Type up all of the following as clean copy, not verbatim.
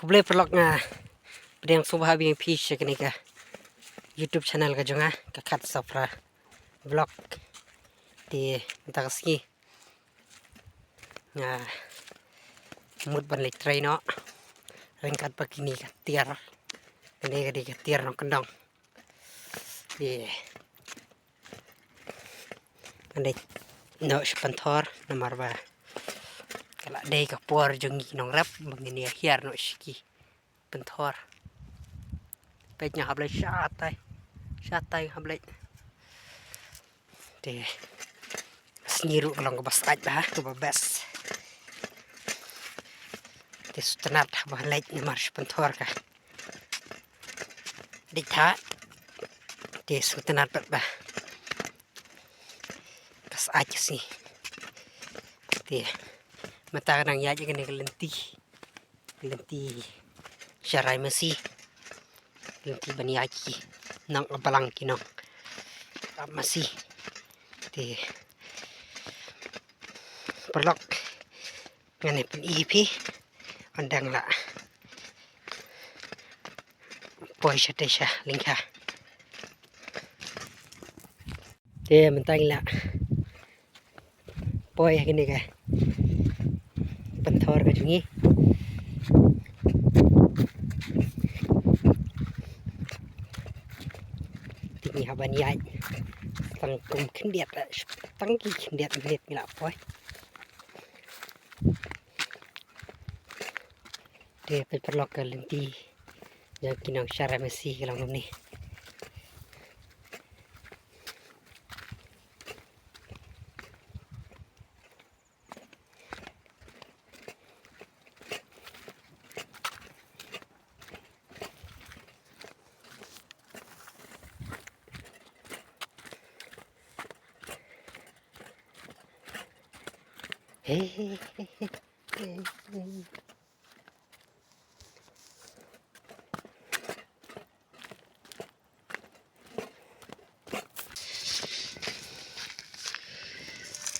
Aku boleh perlok nga pedang subha bing fish kini ka YouTube channel ka jonga ka kat safra vlog di taksi nga mud ban lek tray no rengkat pagini ka tiar kini ka di ka tiar no kendang di andai no sepentor nomor ba kala dei ka por jongi nong rap mengini hiar no shiki pentor petnya hablai syatai hablai de sniru kalau ngebas aja tuh bebas de sutenat hablai nomor pentor ka dikha de sutenat bah kas aja sih de mata kadang ya aja kena lenti syarai masih lenti bani aji nang abalang kinong masih de perlok ngane pen ipi andang la poi sya lingka de mentang la poi gini ka pentor ka jungi tinggi haban yai tangkum kendiat tangki kendiat menit ngila poi de perlok ka lenti yang kinang syara masih kalau ni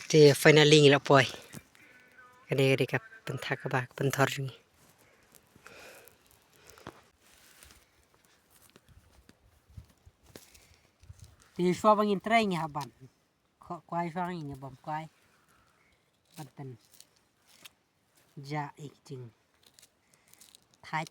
thì finally là poi cái này đi gặp bên thác các bạn bên thor rồi thì xóa bằng tray nhà bạn quay xóa bằng nhà bom quay bản thân dạ ý chừng thái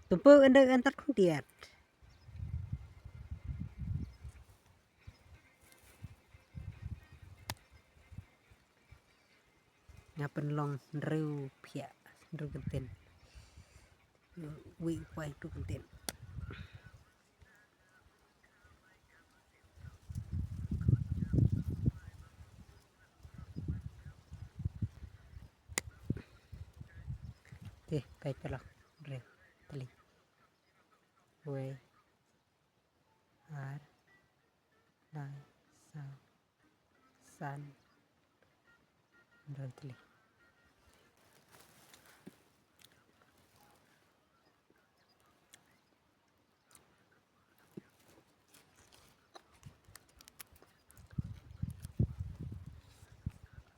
tumpuk antar không tiệt ngapen long reu pia reu kenten wi quay reu kenten baik pelak reu teli we ar lai sa san reu teli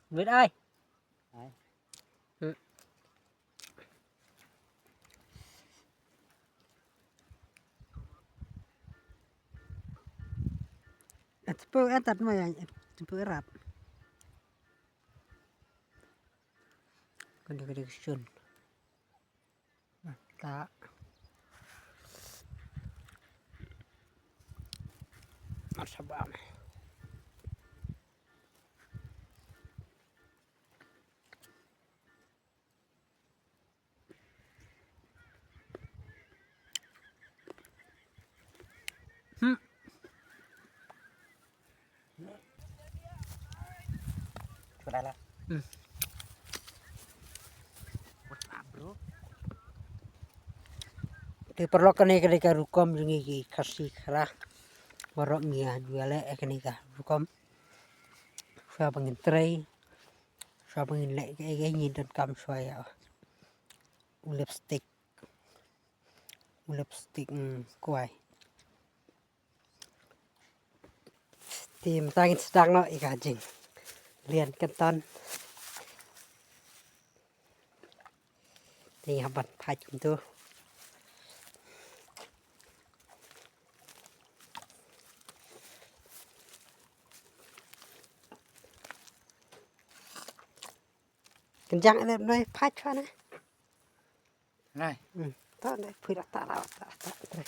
Nguyệt ơi Cepet atat mah ya cepet erat gede-gede sun mata marsabam sudah lah bro di perlokan ini ketika rukom ini kasih kerah waroknya jualnya ketika rukom saya pengen tray cho mình lại cái nhìn đơn cầm xoay ạ lipstick quay tìm tay đang nói cả chừng liền cân ton thì học bật thay chúng tôi cần chăng em nói phát cho này này đó đây phi đặt tạ đây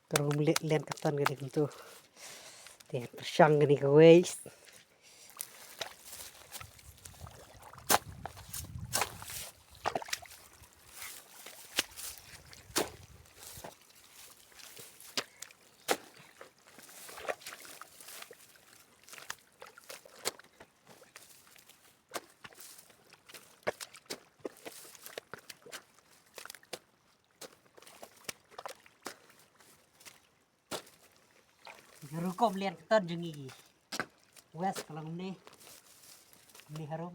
kalau lihat keton gede gitu dia persang gini guys Rukom lihat keton jengi wes kalau ini harum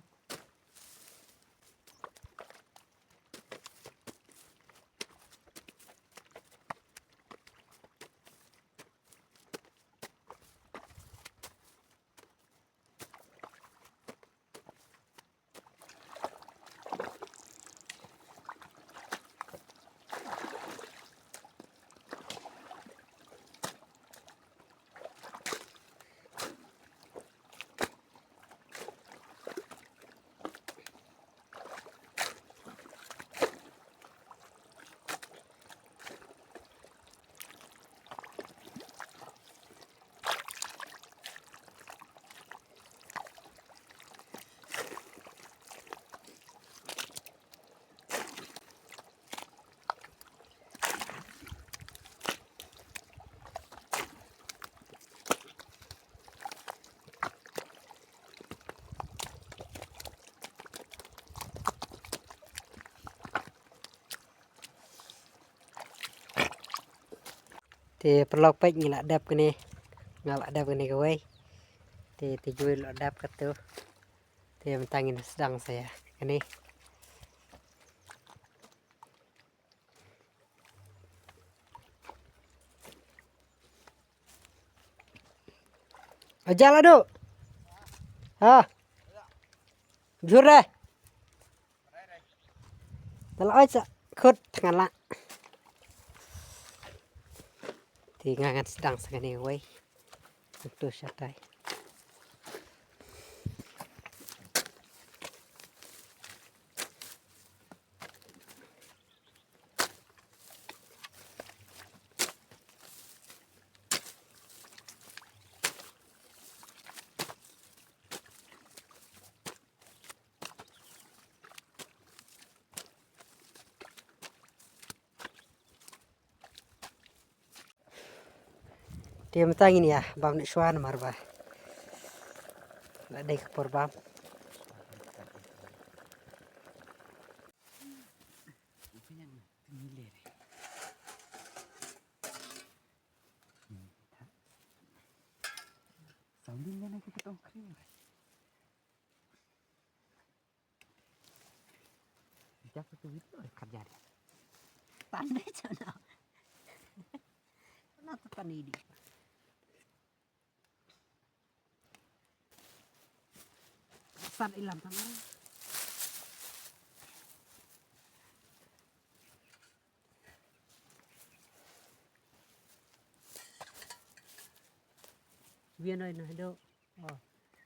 thì pelok pek ngila dap kene ngalak dap kene kowe thì jual lo dap ketu thì mentangin sedang saya ini aja lah duk jur deh kalau aja khut ngala thì ngangan sedang sekali kowe untuk satai dia mentang ini ya bam ni suan marba la dek por bam Sambil na kita tong krim. Siapa tu itu kerja dia. pandai sana kenapa pandai di san ilam tangan viên ơi này đâu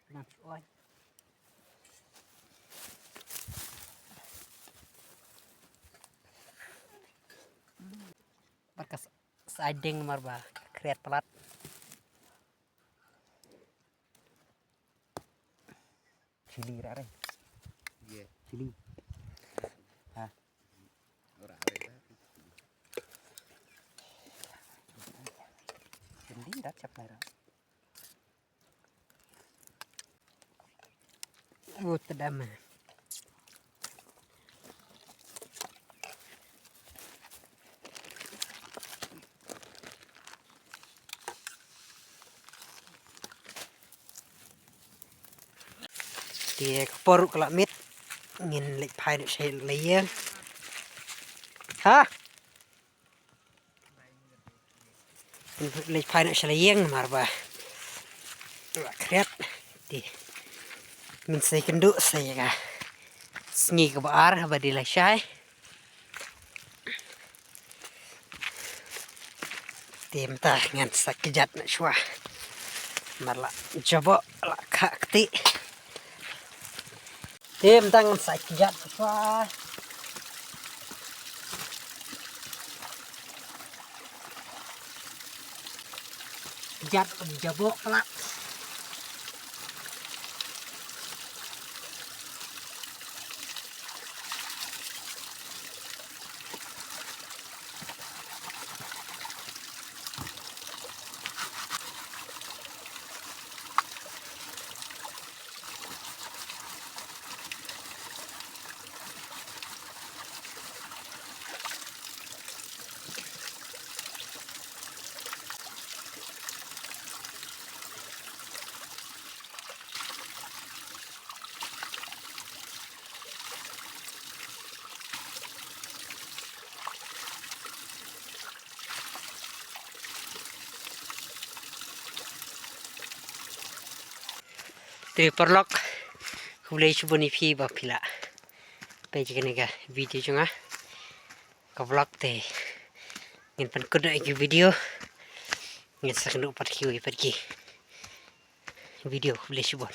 làm oi berkas siding marba kreat pelat Cili rare. Iya, Cili. Hah? ora ada. Cili dah cap merah. tedama thì kapor kalau mit ngin lek phai được sẽ lấy ha lek phai được sẽ lấy mà ba kret thì mình sẽ cần đủ sẽ cả nghi cái bar và đi lại sai tìm ta ngan sakit nak shwa malah coba lah kakti tìm ta ngan sakit shwa jat coba lah Triperlock boleh cuba ni pi bapila page ni ka video chunga ka vlog te ngin pan kuda ki video ngin saknu pat ki pergi video boleh cuba